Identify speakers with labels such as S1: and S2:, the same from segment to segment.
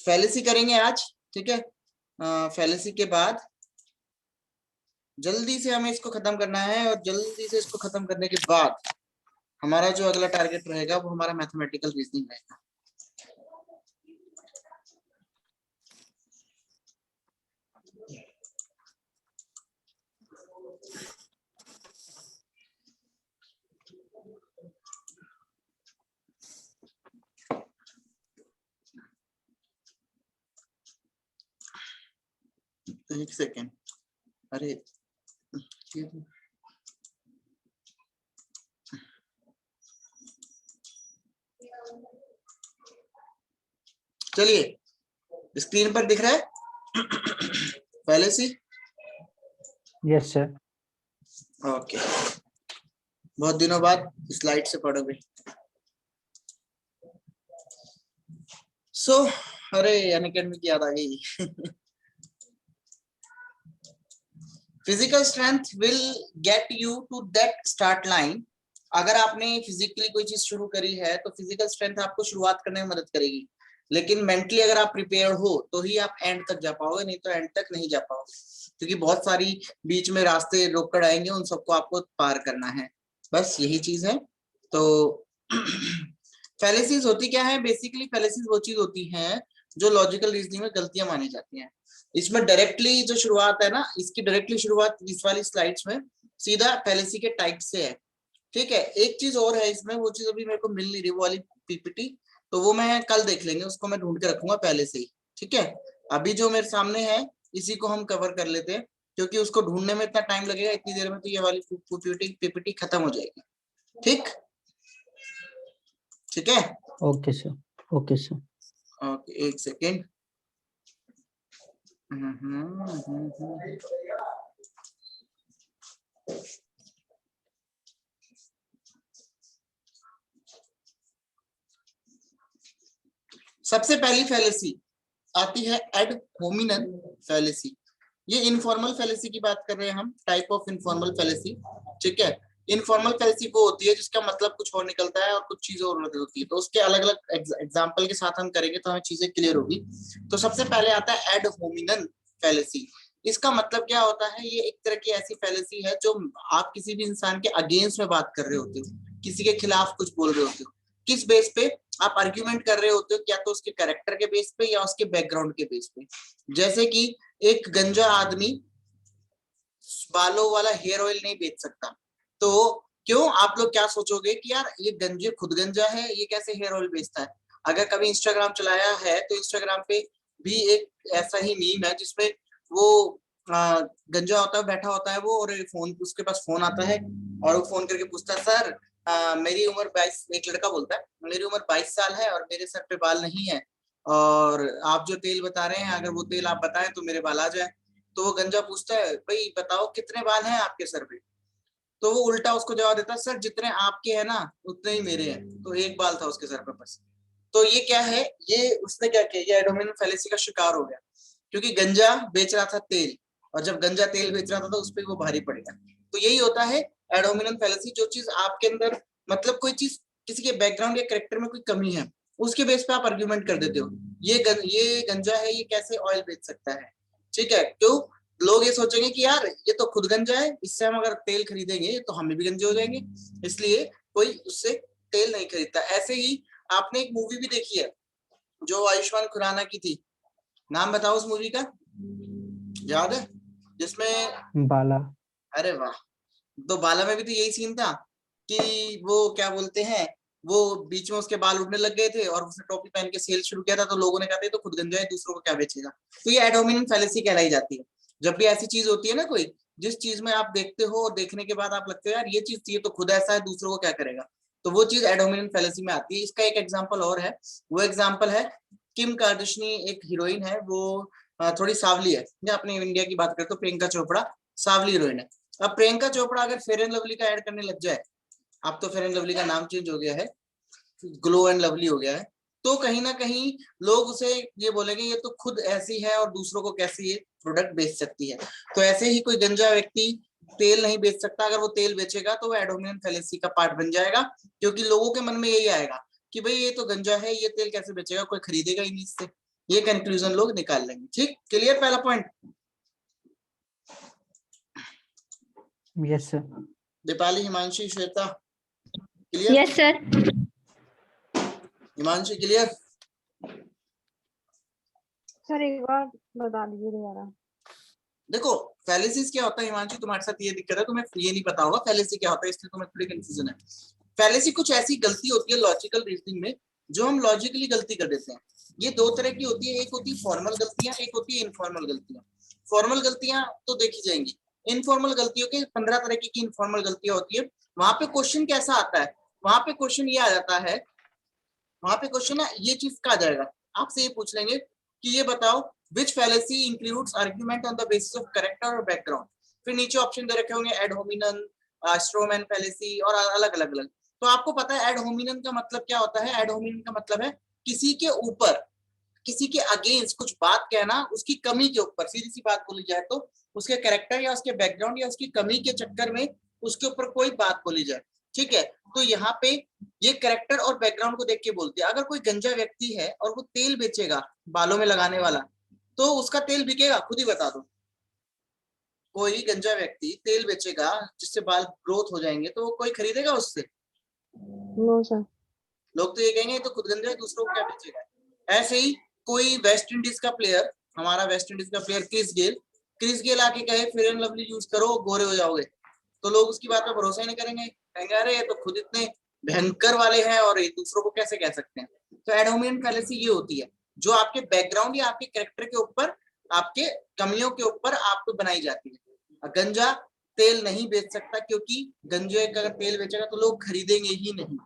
S1: Fallacy करेंगे आज, ठीक है। फैलेसी के बाद जल्दी से हमें इसको खत्म करना है, और जल्दी से इसको खत्म करने के बाद हमारा जो अगला टारगेट रहेगा वो हमारा मैथमेटिकल रीजनिंग रहेगा। एक सेकेंड, अरे चलिए, स्क्रीन पर दिख रहा है फैलेसी?
S2: Yes sir.
S1: ओके, बहुत दिनों बाद स्लाइड से पढ़ोगे। अरे अनअकैडमी की याद आ गई। Physical strength will get you to that start line. अगर आपने फिजिकली कोई चीज शुरू करी है तो फिजिकल स्ट्रेंथ आपको शुरुआत करने में मदद करेगी, लेकिन मेंटली अगर आप प्रिपेयर हो तो ही आप एंड तक जा पाओगे, नहीं तो एंड तक नहीं जा पाओगे, क्योंकि बहुत सारी बीच में रास्ते रोक कर आएंगे, उन सबको आपको पार करना है, बस यही चीज है। तो फैलेसीज होती क्या है? बेसिकली फैलेसीज वो चीज होती है जो लॉजिकल रीजनिंग में गलतियां मानी जाती हैं। इसमें डायरेक्टली जो शुरुआत है ना, इसकी डायरेक्टली शुरुआत इस वाली स्लाइड्स में सीधा फैलेसी के टाइप से है, ठीक है। एक चीज और है इसमें, वो चीज अभी मेरे को मिल नहीं रही, वो वाली पीपीटी, तो वो मैं कल देख लेंगे, उसको मैं ढूंढ के रखूंगा पहले से ही, ठीक है। अभी जो मेरे सामने है इसी को हम कवर कर लेते हैं, क्योंकि उसको ढूंढने में इतना टाइम लगेगा, इतनी देर में तो ये वाली पीपीटी खत्म हो जाएगी, ठीक ठीक है।
S2: Okay sir, okay sir.
S1: Okay, एक सेकेंड। सबसे पहली फैलेसी आती है एड होमिनम फैलेसी। ये इनफॉर्मल फैलेसी की बात कर रहे हैं हम, टाइप ऑफ इनफॉर्मल फैलेसी, ठीक है। इनफॉर्मल फैलेसी वो होती है जिसका मतलब कुछ और निकलता है और कुछ चीजें और होती है, तो उसके अलग अलग एग्जांपल के साथ हम करेंगे तो हमें चीजें क्लियर होगी। तो सबसे पहले आता है एड होमिनम फैलेसी। इसका मतलब क्या होता है? ये एक तरह की ऐसी फैलेसी है जो आप किसी भी इंसान के अगेंस्ट में बात कर रहे होते हो, किसी के खिलाफ कुछ बोल रहे होते हो। किस बेस पे आप आर्ग्यूमेंट कर रहे होते हो? क्या तो उसके कैरेक्टर के बेस पे या उसके बैकग्राउंड के बेस पे। जैसे कि एक गंजा आदमी बालों वाला हेयर ऑयल नहीं बेच सकता, तो क्यों? आप लोग क्या सोचोगे कि यार ये गंजे खुद गंजा है, ये कैसे हेयर ऑयल बेचता है। अगर कभी इंस्टाग्राम चलाया है तो इंस्टाग्राम पे भी एक ऐसा ही मीम है जिसमें वो गंजा होता है, बैठा होता है वो, और फोन, उसके पास फोन आता है और वो फोन करके पूछता है, सर मेरी उम्र 22, एक लड़का बोलता है मेरी उम्र 22 साल है और मेरे सर पे बाल नहीं है, और आप जो तेल बता रहे हैं अगर वो तेल आप बताएं तो मेरे बाल आ जाए। तो वो गंजा पूछता है, भाई बताओ कितने बाल हैं आपके सर पे? तो वो उल्टा उसको जवाब देता है, सर जितने आपके हैं ना उतने ही मेरे हैं। तो एक बाल था उसके सर पे बस। तो ये क्या है? ये उसने क्या किया, ये एडोमिनल फैलेसी का शिकार हो गया, क्योंकि गंजा बेच रहा था तेल, और जब गंजा तेल बेच रहा था तो उस पर वो भारी पड़ गया। तो यही होता है एडोमिनल फैलेसी, जो चीज आपके अंदर, मतलब कोई चीज किसी के बैकग्राउंड या कैरेक्टर में कोई कमी है, उसके बेस पे आप आर्ग्यूमेंट कर देते हो, ये गंजा है, ये कैसे ऑयल बेच सकता है, ठीक है। क्यों? लोग ये सोचेंगे कि यार ये तो खुद गंजा है, इससे हम अगर तेल खरीदेंगे तो हम भी गंजे हो जाएंगे, इसलिए कोई उससे तेल नहीं खरीदता। ऐसे ही आपने एक मूवी भी देखी है जो आयुष्मान खुराना की थी, नाम बताओ उस मूवी का, याद है? जिसमें
S2: बाला।
S1: अरे वाह, तो बाला में भी तो यही सीन था कि वो क्या बोलते हैं, वो बीच में उसके बाल उड़ने लग गए थे और उसने टोपी पहन के सेल शुरू किया था, तो लोगों ने कहा था तो खुद गंजा है, दूसरों को क्या बेचेगा। तो ये एड होमिनम फैलेसी कहलाई जाती है। जब भी ऐसी चीज होती है ना, कोई जिस चीज में आप देखते हो और देखने के बाद आप लगते हो यार ये चीज, ये तो खुद ऐसा है, दूसरों को क्या करेगा, तो वो चीज एड होमिनम फैलेसी में आती है। इसका एक एग्जाम्पल और है, वो एग्जाम्पल है किम कार्दाशियन, एक हीरोइन है, वो थोड़ी सावली है, या अपने इंडिया की बात करें तो प्रियंका चोपड़ा सावली हीरोइन है। अब प्रियंका चोपड़ा अगर फेयर एंड लवली का ऐड करने लग जाए, अब तो फेयर एंड लवली का नाम चेंज हो गया है, ग्लो एंड लवली हो गया है, तो कहीं ना कहीं लोग उसे ये बोलेंगे ये तो खुद ऐसी है और दूसरों को कैसे ये प्रोडक्ट बेच सकती है। तो ऐसे ही कोई गंजा व्यक्ति तेल नहीं बेच सकता, अगर वो तेल बेचेगा तो वो एड होमिनम फैलेसी का पार्ट बन जाएगा, क्योंकि लोगों के मन में यही आएगा कि भाई ये तो गंजा है, ये तेल कैसे बेचेगा, कोई खरीदेगा ही नहीं इससे, ये कंक्लूजन लोग निकाल लेंगे। ठीक, क्लियर पहला point?
S2: Yes sir.
S1: Deepali, Himanshi, Shweta clear?
S3: Yes sir.
S1: Himanshi clear?
S4: Sir एक बार बता दीजिए दोबारा।
S1: देखो फैलेसीज क्या होता है हिमांशी, तुम्हारे साथ ये दिक्कत है, तुम्हें ये नहीं पता होगा फैलेसी क्या होता है, इसलिए तुम्हें थोड़ी कंफ्यूजन है। फैलेसी कुछ ऐसी गलती होती है लॉजिकल रीजनिंग में जो हम लॉजिकली गलती कर देते हैं। ये दो तरह की होती है, एक होती है फॉर्मल गलतियां, एक होती है इनफॉर्मल गलतियां। फॉर्मल गलतियां तो देखी जाएंगी, इनफॉर्मल गलतियों के 15 तरह की इनफॉर्मल गलतियां होती है। वहां पे क्वेश्चन कैसा आता है, वहां पे क्वेश्चन ये आ जाता है, वहां पे क्वेश्चन ये चीज का आ जाएगा, आपसे ये पूछ लेंगे कि ये बताओ which fallacy includes argument on the basis of character or background। फिर नीचे ऑप्शन दे रखे होंगे एड होमिनन, स्ट्रोमैन फैलेसी और अलग अलग अलग। तो आपको पता है एड होमिनन का मतलब क्या होता है? एड होमिनन का मतलब है किसी के ऊपर, किसी के अगेंस्ट कुछ बात कहना, उसकी कमी के ऊपर, सीधी सी बात बोली जाए तो उसके कैरेक्टर या उसके बैकग्राउंड या उसकी कमी के चक्कर में उसके ऊपर कोई बात बोली जाए। ठीक है, तो यहाँ पे ये कैरेक्टर और बैकग्राउंड को देख के बोलते हैं। अगर कोई गंजा व्यक्ति है और वो तेल बेचेगा बालों में लगाने वाला, तो उसका तेल बिकेगा? खुद ही बता दो। कोई गंजा व्यक्ति तेल बेचेगा जिससे बाल ग्रोथ हो जाएंगे, तो वो कोई खरीदेगा उससे?
S4: No sir.
S1: लोग तो ये कहेंगे तो खुद गंजा है, दूसरों को क्या बेचेगा। ऐसे ही कोई वेस्ट इंडीज का प्लेयर, हमारा वेस्ट इंडीज का प्लेयर क्रिस गेल आके कहे फेयर एंड लवली यूज करो गोरे हो जाओगे, तो लोग उसकी बात पे भरोसा ही नहीं करेंगे, कहेंगे अरे ये तो खुद इतने भयंकर वाले हैं और ये दूसरों को कैसे कह सकते हैं। तो एड होमिनन फैलेसी ये होती है जो आपके बैकग्राउंड या आपके कैरेक्टर के ऊपर, आपके कमियों के ऊपर आपको बनाई जाती है। गंजा तेल नहीं बेच सकता क्योंकि गंजे का अगर तेल बेचेगा तो लोग खरीदेंगे ही नहीं।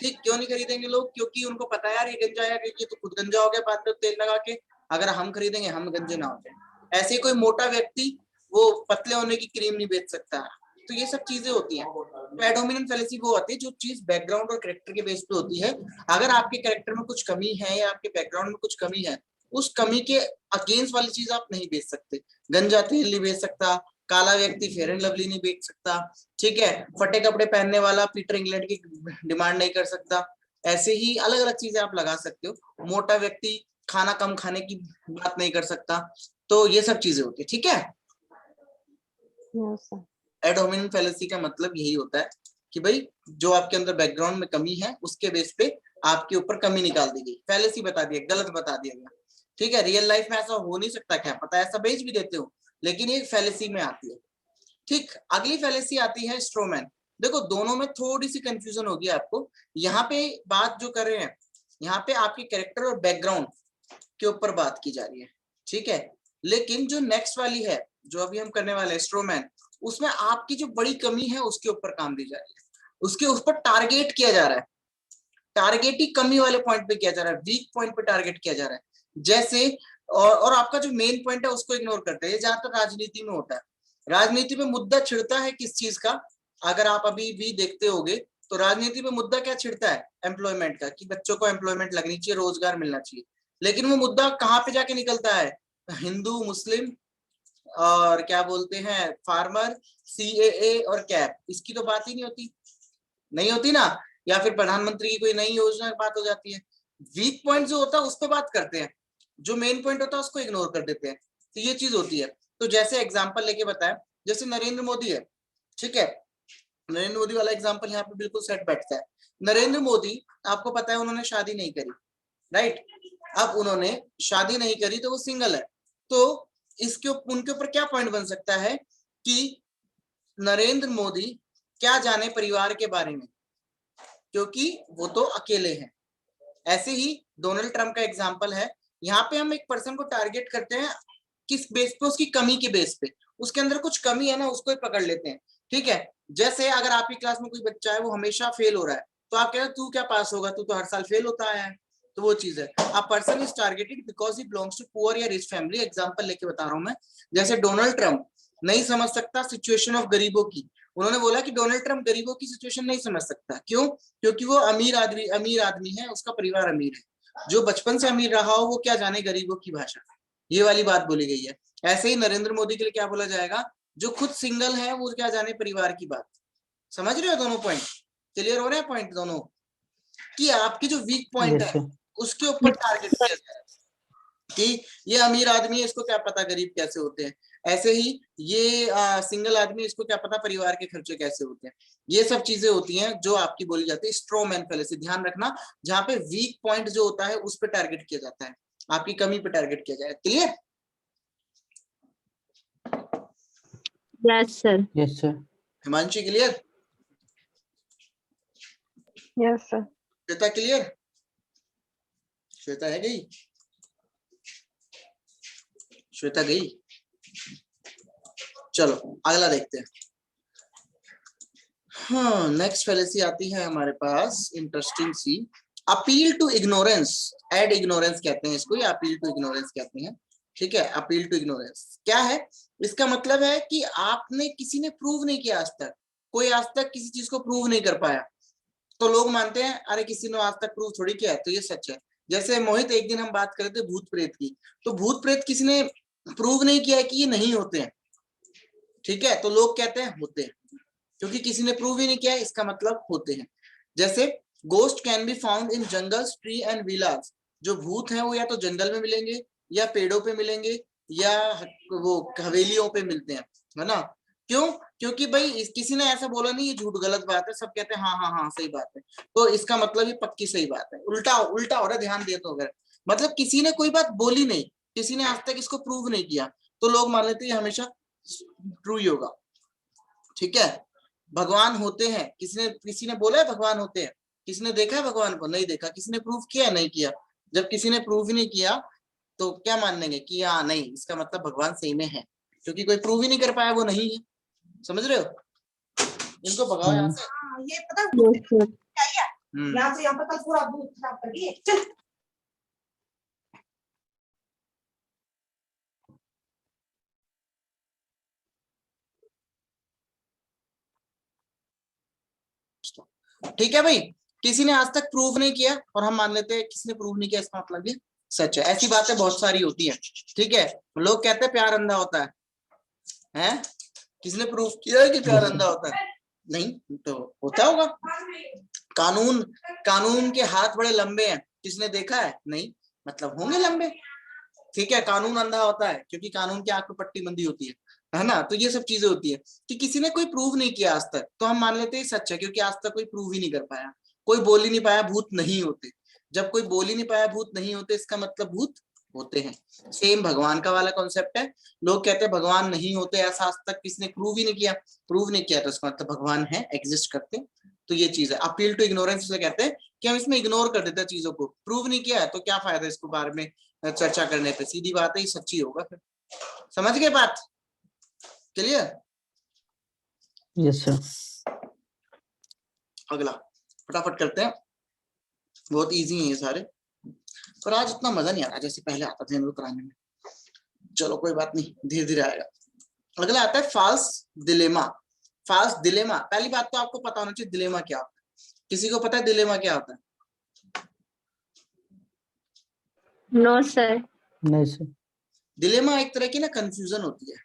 S1: ठीक, क्यों नहीं खरीदेंगे लोग? क्योंकि उनको पता है यार ये गंजा है, ये तो खुद गंजा हो गया बाद में तेल लगा के, अगर हम खरीदेंगे हम गंजे ना हो जाए। ऐसे ही कोई मोटा व्यक्ति वो पतले होने की क्रीम नहीं बेच सकता। तो ये सब चीजें होती हैं। तो एड होमिनन फैलेसी वो होती है जो चीज बैकग्राउंड और कैरेक्टर के बेस पे होती है। अगर आपके कैरेक्टर में कुछ कमी है या आपके बैकग्राउंड में कुछ कमी है, उस कमी के अगेंस्ट वाली चीज आप नहीं बेच सकते। गंजा तेल नहीं बेच सकता, काला व्यक्ति फेयर एंड लवली नहीं बेच सकता, ठीक है, फटे कपड़े पहनने वाला पीटर इंग्लैंड की डिमांड नहीं कर सकता। ऐसे ही अलग अलग चीजें आप लगा सकते हो। मोटा व्यक्ति खाना कम खाने की बात नहीं कर सकता। तो ये सब चीजें होती है। ठीक है,
S4: यस सर।
S1: एड होमिनन फैलेसी का मतलब यही होता है कि भाई जो आपके अंदर बैकग्राउंड में कमी है उसके बेस पे आपके ऊपर कमी निकाल दी गई, फैलेसी बता दिया, गलत बता दिया गया। ठीक है, रियल लाइफ में ऐसा हो नहीं सकता, क्या पता ऐसा बेच भी देते हो, लेकिन ये फैलेसी में आती है। ठीक, अगली फैलेसी आती है स्ट्रोमैन। देखो दोनों में थोड़ी सी कंफ्यूजन होगी आपको। यहाँ पे बात जो कर रहे हैं, यहाँ पे आपके कैरेक्टर और बैकग्राउंड के ऊपर बात की जा रही है। ठीक है, लेकिन जो नेक्स्ट वाली है जो अभी हम करने वाले हैं स्ट्रोमैन, उसमें आपकी जो बड़ी कमी है उसके ऊपर काम दी जा रही है, उसके उस पर टारगेट किया जा रहा है। टारगेट ही कमी वाले पॉइंट पे किया जा रहा है, वीक पॉइंट पे टारगेट किया जा रहा है। जैसे और आपका जो मेन पॉइंट है उसको इग्नोर करते हैं। ज्यादातर राजनीति में होता है। राजनीति में मुद्दा छिड़ता है किस चीज का? अगर आप अभी भी देखते होगे तो राजनीति में मुद्दा क्या छिड़ता है? एम्प्लॉयमेंट का, कि बच्चों को एम्प्लॉयमेंट लगनी चाहिए, रोजगार मिलना चाहिए। लेकिन वो मुद्दा कहाँ पे जाके निकलता है? हिंदू, मुस्लिम और क्या बोलते हैं फार्मर, सीएए और कैप, इसकी तो बात ही नहीं होती ना। या फिर प्रधानमंत्री की कोई नई योजना की बात हो जाती है। वीक पॉइंट जो होता है उस पर बात करते हैं, जो मेन पॉइंट होता है उसको इग्नोर कर देते हैं। तो ये चीज होती है। तो जैसे एग्जांपल लेके बताएं, जैसे नरेंद्र मोदी है, ठीक है, नरेंद्र मोदी वाला एग्जांपल यहाँ पे बिल्कुल सेट बैठता है। नरेंद्र मोदी, आपको पता है उन्होंने शादी नहीं करी, राइट? अब उन्होंने शादी नहीं करी तो वो सिंगल है। तो इसके उनके ऊपर क्या पॉइंट बन सकता है कि नरेंद्र मोदी क्या जाने परिवार के बारे में, क्योंकि वो तो अकेले हैं। ऐसे ही डोनाल्ड ट्रंप का एग्जांपल है। यहाँ पे हम एक पर्सन को टारगेट करते हैं किस बेस पे? उसकी कमी के बेस पे। उसके अंदर कुछ कमी है ना, उसको ही पकड़ लेते हैं। ठीक है, जैसे अगर आपकी क्लास में कोई बच्चा है वो हमेशा फेल हो रहा है, तो आप कह रहे हैं तू क्या पास होगा, तू तो हर साल फेल होता आया है। तो वो चीज है, a person is targeted because he belongs to poor या रिच फैमिली। एग्जांपल लेके बता रहा हूं मैं। जैसे डोनाल्ड ट्रंप नहीं समझ सकता सिचुएशन ऑफ गरीबों की। उन्होंने बोला कि डोनाल्ड ट्रंप गरीबों की सिचुएशन नहीं समझ सकता। क्यों? क्योंकि वो अमीर आदमी है, उसका परिवार अमीर है। जो बचपन से अमीर रहा हो वो क्या जाने गरीबों की भाषा। ये वाली बात बोली गई है। ऐसे ही नरेंद्र मोदी के लिए क्या बोला जाएगा? जो खुद सिंगल है वो क्या जाने परिवार की बात। समझ रहे हो दोनों पॉइंट? क्लियर हो रहे हैं पॉइंट दोनों? कि आपकी जो वीक पॉइंट
S2: यस
S1: है
S2: सर।
S1: उसके ऊपर टारगेट किया जाए। कि ये अमीर आदमी है, इसको क्या पता गरीब कैसे होते हैं, ऐसे ही ये सिंगल आदमी, इसको क्या पता परिवार के खर्चे कैसे होते हैं। ये सब चीजें होती हैं जो आपकी बोली जाती है स्ट्रॉमैन फैलेसी। ध्यान रखना, जहां पे वीक पॉइंट जो होता है उस पर टारगेट किया जाता है, आपकी कमी पे टारगेट किया जाए। Clear?
S3: Yes sir.
S2: yes sir,
S1: Himanshi clear?
S4: Yes sir.
S1: Shweta clear? Shweta है गई? श्वेता गई? चलो अगला देखते हैं। हाँ, नेक्स्ट फैलेसी आती है हमारे पास इंटरेस्टिंग सी, appeal to ignorance. Ad ignorance कहते हैं इसको, या अपील टू इग्नोरेंस कहते हैं। ठीक है, अपील टू इग्नोरेंस क्या है? इसका मतलब है कि आपने, किसी ने प्रूव नहीं किया आज तक, कोई आज तक किसी चीज को प्रूव नहीं कर पाया, तो लोग मानते हैं अरे किसी ने आज तक प्रूव थोड़ी किया है, तो ये सच है। जैसे मोहित, एक दिन हम बात कर रहे थे भूत प्रेत की, तो भूत प्रेत किसी ने प्रूव नहीं किया है कि ये नहीं होते हैं, ठीक है, तो लोग कहते हैं होते हैं, क्योंकि किसी ने प्रूव ही नहीं किया है, इसका मतलब होते हैं। जैसे ghost can be found in jungles, tree and villas. जो भूत हैं वो या तो जंगल में मिलेंगे, या पेड़ों पे मिलेंगे, या वो हवेलियों पे मिलते हैं, है ना? क्यों? क्योंकि भाई किसी ने ऐसा बोला नहीं ये झूठ गलत बात है, सब कहते हैं हाँ हाँ हाँ सही बात है, तो इसका मतलब ये पक्की सही बात है। उल्टा उल्टा हो रहा है, ध्यान दिए तो, अगर मतलब किसी ने कोई बात बोली नहीं, किसी ने आज तक इसको प्रूव नहीं किया, तो लोग मान लेते हैं हमेशा ट्रू ही होगा। ठीक है, भगवान होते हैं, किसी ने बोला है भगवान होते हैं? किसी ने देखा है भगवान को? नहीं देखा। किसी ने प्रूफ किया? नहीं किया। जब किसी ने प्रूफ ही नहीं किया तो क्या मान लेंगे कि हाँ नहीं, इसका मतलब भगवान सही में है, क्योंकि कोई प्रूव ही नहीं कर पाया, वो नहीं है। समझ रहे हो? इनको भगाओ यहाँ से।
S5: ये पता
S3: यस सर।
S5: क्या है? यहाँ से यहाँ पर कल पूरा दूध खराब कर दिए। चल
S1: ठीक है भाई, किसी ने आज तक प्रूव नहीं किया और हम मान लेते हैं किसी ने प्रूव नहीं किया, इसका मतलब ये सच है। ऐसी बातें बहुत सारी होती है। ठीक है, लोग कहते हैं प्यार अंधा होता है? किसने प्रूफ किया है कि प्यार अंधा होता है? नहीं, तो होता होगा। कानून के हाथ बड़े लंबे हैं, किसने देखा है? नहीं, मतलब होंगे लंबे। ठीक है, कानून अंधा होता है क्योंकि कानून की आंख पे पट्टी बंधी होती है ना? तो ये सब चीजें होती है कि किसी ने कोई प्रूव नहीं किया आज तक, तो हम मान लेते हैं सच है, क्योंकि आज तक कोई प्रूव ही नहीं कर पाया, कोई बोल ही नहीं पाया भूत नहीं होते। जब कोई बोल ही नहीं पाया भूत नहीं होते, इसका मतलब भूत होते हैं। सेम भगवान का वाला कॉन्सेप्ट है। लोग कहते हैं भगवान नहीं होते, ऐसा आज तक किसी ने प्रूव ही नहीं किया। प्रूव नहीं किया तो इसका मतलब भगवान है, एग्जिस्ट करते। तो ये चीज है अपील टू इग्नोरेंस। इसे कहते हैं कि हम इसमें इग्नोर कर देते हैं चीजों को। प्रूव नहीं किया है तो क्या फायदा इसको बारे में चर्चा करने पे? सीधी बात है, ये सच्ची होगा फिर। समझ गए बात? क्लियर?
S2: yes sir,
S1: अगला फटाफट करते हैं, बहुत इजी है ये सारे, पर आज उतना मजा नहीं आ रहा जैसे पहले आता था इनको कराने में। चलो कोई बात नहीं, धीरे धीरे आएगा। अगला आता है फॉल्स डिलेमा। फॉल्स डिलेमा, पहली बात तो आपको पता होना चाहिए डिलेमा क्या होता है। किसी को पता है डिलेमा क्या होता है?
S3: No sir.
S2: नहीं sir,
S1: डिलेमा एक तरह की ना कंफ्यूजन होती है।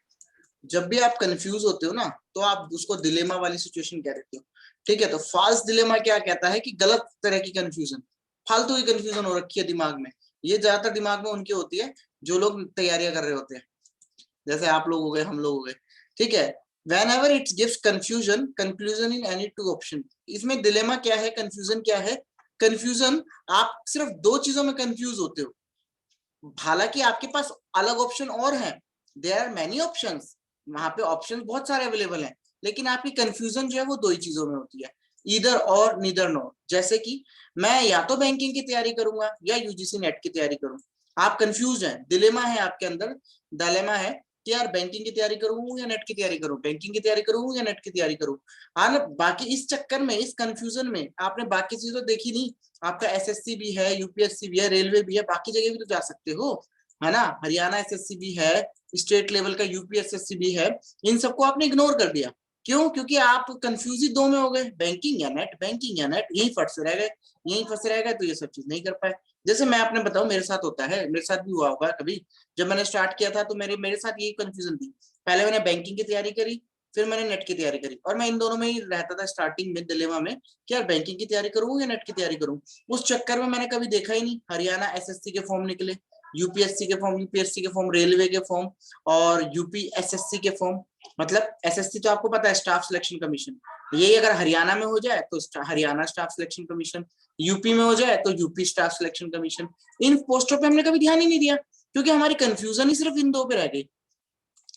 S1: जब भी आप कंफ्यूज होते हो ना, तो आप उसको डिलेमा वाली सिचुएशन कह देते हो। ठीक है, तो फॉल्स डिलेमा क्या कहता है कि गलत तरह की कंफ्यूजन, फालतू की कंफ्यूजन हो रखी है दिमाग में। ये ज्यादातर दिमाग में उनकी होती है जो लोग तैयारियां कर रहे होते हैं, जैसे आप लोग हो गए, हम लोग हो गए। ठीक है, whenever it gives confusion conclusion in any two option। इसमें डिलेमा क्या है, कंफ्यूजन क्या है? कंफ्यूजन, आप सिर्फ दो चीजों में कंफ्यूज होते हो, हालांकि आपके पास अलग ऑप्शन और हैं, देयर आर मेनी ऑप्शंस, वहां पे ऑप्शंस बहुत सारे अवेलेबल हैं, लेकिन आपकी कंफ्यूजन जो है वो दो ही चीजों में होती है, ईदर और नीदर नो। जैसे कि मैं या तो बैंकिंग की तैयारी करूंगा या यूजीसी नेट की तैयारी करूं। आप कंफ्यूज हैं, डिलेमा है आपके अंदर, डिलेमा है कि यार बैंकिंग की तैयारी करूं या नेट की तैयारी करूं, बैंकिंग की तैयारी करूं या नेट की तैयारी करूं। हाँ, बाकी इस चक्कर में, इस कंफ्यूजन में आपने बाकी चीजें तो देखी नहीं। आपका एसएससी भी है, यूपीएससी भी है, रेलवे भी है, बाकी जगह भी तो जा सकते हो, है ना? हरियाणा एसएससी भी है, स्टेट लेवल का यूपी एसएससी भी है। इन सबको आपने इग्नोर कर दिया। क्यों? क्योंकि आप कंफ्यूज ही दो में हो गए, बैंकिंग या नेट, बैंकिंग या नेट, यही फंसे रह गए, यही फंसे रह गए, तो ये सब चीज नहीं कर पाए। जैसे मैं आपने बताऊं, मेरे साथ होता है, मेरे साथ भी हुआ होगा कभी। जब मैंने स्टार्ट किया था तो मेरे साथ यही कंफ्यूजन थी। पहले मैंने बैंकिंग की तैयारी करी, फिर मैंने नेट की तैयारी करी, और मैं इन दोनों में ही रहता था स्टार्टिंग में डिलेमा में कि यार बैंकिंग की तैयारी करूं या नेट की तैयारी करूं। उस चक्कर में मैंने कभी देखा ही नहीं हरियाणा एसएससी के फॉर्म निकले, यूपीएससी के फॉर्म, यूपीएससी के फॉर्म, रेलवे के फॉर्म और यूपीएसएससी के फॉर्म। मतलब एसएससी तो आपको पता है, स्टाफ सिलेक्शन कमीशन। यही अगर हरियाणा में हो जाए तो Haryana staff selection commission, UP में हो जाए तो यूपी स्टाफ सिलेक्शन कमीशन। इन पोस्टों पे हमने कभी ध्यान ही नहीं दिया क्योंकि हमारी कंफ्यूजन ही सिर्फ इन दो पे रह गई।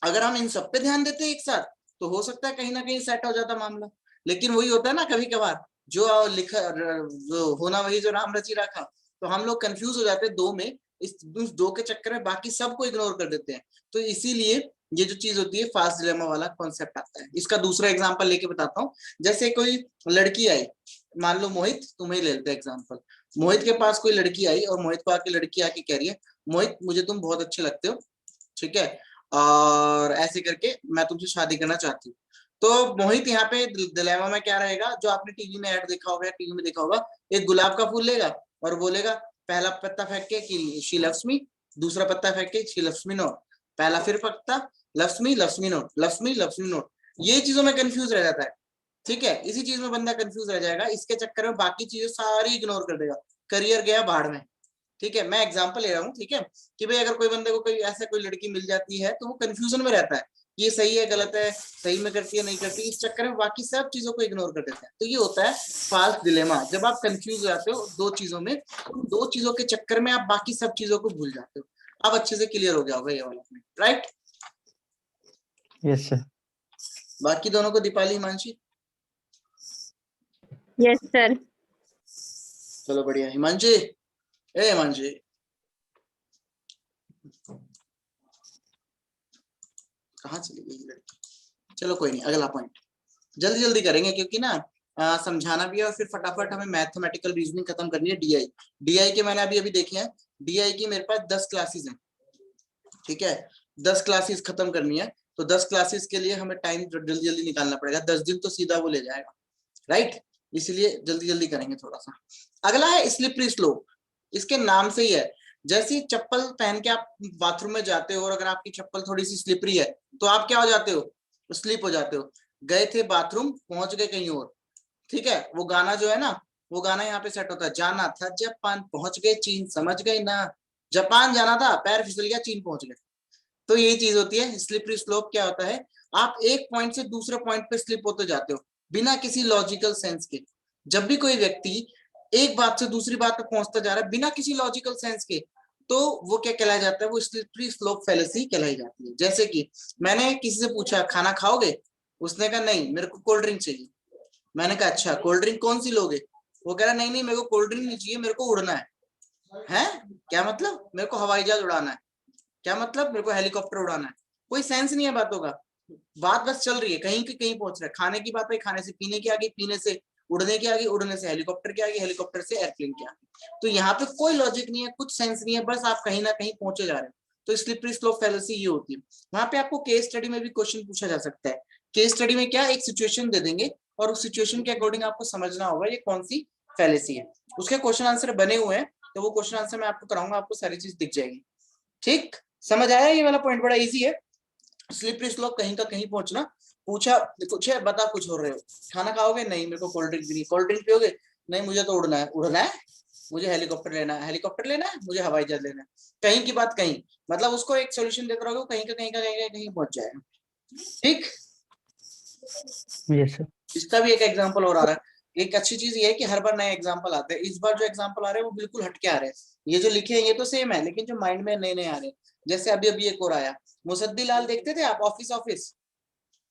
S1: अगर हम इन सब पे ध्यान देते एक साथ तो हो सकता है कहीं ना कहीं सेट हो जाता मामला। लेकिन वही होता है ना, कभी कभार जो लिखा जो होना वही जो राम रची रखा, तो हम लोग कंफ्यूज हो जाते हैं दो में। इस दो के चक्कर में बाकी सबको इग्नोर कर देते हैं। तो इसीलिए ये जो चीज होती है फास्ट डिलेमा वाला कॉन्सेप्ट आता है। इसका दूसरा एग्जांपल लेके बताता हूँ। जैसे कोई लड़की आई, मान लो मोहित, तुम्हें ले लेते हैं एग्जांपल। मोहित के पास कोई लड़की आई और मोहित को आके लड़की आके कह रही है, मोहित मुझे तुम बहुत अच्छे लगते हो, ठीक है, और ऐसे करके मैं तुमसे शादी करना चाहती हूँ। तो मोहित यहाँ पे डिलेमा में क्या रहेगा, जो आपने टीवी में ऐड देखा होगा, टीवी में देखा होगा, एक गुलाब का फूल लेगा और बोलेगा, पहला पत्ता फेंक के कि शी लव्स मी, दूसरा पत्ता फेंक के शी लव्स मी नॉट, पहला फिर पत्ता loves me not, loves me not. ये चीजों में कंफ्यूज रह जाता है, ठीक है। इसी चीज में बंदा कंफ्यूज रह जाएगा, इसके चक्कर में बाकी चीजें सारी इग्नोर कर देगा, करियर गया बाढ़ में, ठीक है। मैं एग्जांपल ले रहा हूँ, ठीक है, कि भाई अगर कोई बंदे को कोई ऐसा कोई लड़की मिल जाती है तो वो कंफ्यूजन में रहता है, ये सही है गलत है, सही में करती है नहीं करती, इस चक्कर में बाकी सब चीजों को इग्नोर कर देते हैं। तो ये होता है फाल्स डिलेमा। जब आप कंफ्यूज हो जाते हो दो चीजों में, दो चीजों के चक्कर में आप बाकी सब चीजों को भूल जाते हो। अब अच्छे से क्लियर हो गया होगा ये वाला पॉइंट, राइट?
S2: Yes sir.
S1: बाकी दोनों को दीपाली, हिमांशी?
S3: Yes sir.
S1: चलो बढ़िया। हिमांशी, ए हिमांशी, कहाँ चली गई लड़की? चलो कोई नहीं, अगला पॉइंट जल्दी जल्दी करेंगे क्योंकि ना समझाना भी है और फिर फटाफट हमें मैथमेटिकल रीजनिंग खत्म करनी है। डीआई के मैंने अभी देखे हैं, डीआई की मेरे पास 10 क्लासेस हैं, ठीक है, 10 क्लासेस खत्म करनी है। तो 10 क्लासेस के लिए हमें टाइम जल्दी जल्दी निकालना पड़ेगा, 10 दिन तो सीधा वो ले जाएगा, राइट? इसलिए जल्दी जल्दी करेंगे थोड़ा सा। अगला है स्लिपरी स्लोप। इसके नाम से ही है, जैसी चप्पल पहन के आप बाथरूम में जाते हो और अगर आपकी चप्पल थोड़ी सी स्लिपरी है तो आप क्या हो जाते हो, स्लिप हो जाते हो। गए थे बाथरूम, पहुंच गए कहीं और, ठीक है। वो गाना जो है ना, वो गाना यहाँ पे सेट होता है, जाना था जापान पहुंच गए चीन समझ गए ना, जापान जाना था पैर फिसल गया चीन पहुंच गए। तो यही चीज होती है स्लिपरी स्लोप। क्या होता है, आप एक पॉइंट से दूसरे पॉइंट पे स्लिप होते जाते हो बिना किसी लॉजिकल सेंस के। जब भी कोई व्यक्ति एक बात से दूसरी बात पे पहुंचता जा रहा है बिना किसी लॉजिकल सेंस के, तो वो क्या कहलाया जाता है, वो स्लिपरी स्लोप फैलेसी कहलाई जाती है। जैसे कि मैंने किसी से पूछा खाना खाओगे, उसने कहा नहीं मेरे को कोल्ड ड्रिंक चाहिए। मैंने कहा अच्छा कोल्ड ड्रिंक कौन सी लोगे? वो कह रहा नहीं नहीं मेरे को कोल्ड ड्रिंक नहीं चाहिए, मेरे को उड़ना है। क्या मतलब? मेरे को हवाई जहाज उड़ाना है। क्या मतलब? मेरे को हेलीकॉप्टर उड़ाना है। कोई सेंस नहीं है बातों का, बात बस चल रही है, कहीं की कहीं पहुंच रहा है। खाने की बात है, खाने से पीने की आ गई, पीने से उड़ने की आ गई, उड़ने से हेलीकॉप्टर की आ गई, हेलीकॉप्टर से एयरप्लेन की आ गई। तो यहाँ पे कोई लॉजिक नहीं है, कुछ सेंस नहीं है, बस आप कहीं ना कहीं पहुंचे जा रहे हो। तो स्लिपरी स्लोप फैलेसी ये होती है। वहां पे आपको केस स्टडी में भी क्वेश्चन पूछा जा सकता है। केस स्टडी में क्या, एक सिचुएशन दे देंगे और उस सिचुएशन के अकॉर्डिंग आपको समझना होगा ये कौन सी फैलेसी है। उसके क्वेश्चन आंसर बने हुए हैं, तो वो क्वेश्चन आंसर मैं आपको कराऊंगा, आपको सारी चीज दिख जाएगी। ठीक, समझ आया? ये वाला पॉइंट बड़ा इजी है। स्लिपरी स्लोप कहीं का कहीं पहुंचना। पूछा कुछ है, बता कुछ हो रहे हो, खाना खाओगे? नहीं मेरे को कोल्ड ड्रिंक भी नहीं। कोल्ड ड्रिंक पियोगे? नहीं मुझे तो उड़ना है। उड़ना है? मुझे हेलीकॉप्टर लेना है। हेलीकॉप्टर लेना है? मुझे हवाई जहाज लेना है। कहीं की बात कहीं, मतलब उसको एक सोल्यूशन देते रहोगे, कहीं का कहीं का कहीं पहुंच जाएगा। ठीक,
S2: यस सर।
S1: इसका भी एक एग्जाम्पल और आ रहा है। एक अच्छी चीज ये है कि हर बार नए एग्जाम्पल आते हैं। इस बार जो एग्जाम्पल आ रहे हैं वो बिल्कुल हटके आ रहे हैं। ये जो लिखे हैं ये तो सेम है, लेकिन जो माइंड में नए नए आ रहे हैं। जैसे अभी अभी एक और आया, मुसद्दी लाल देखते थे आप? ऑफिस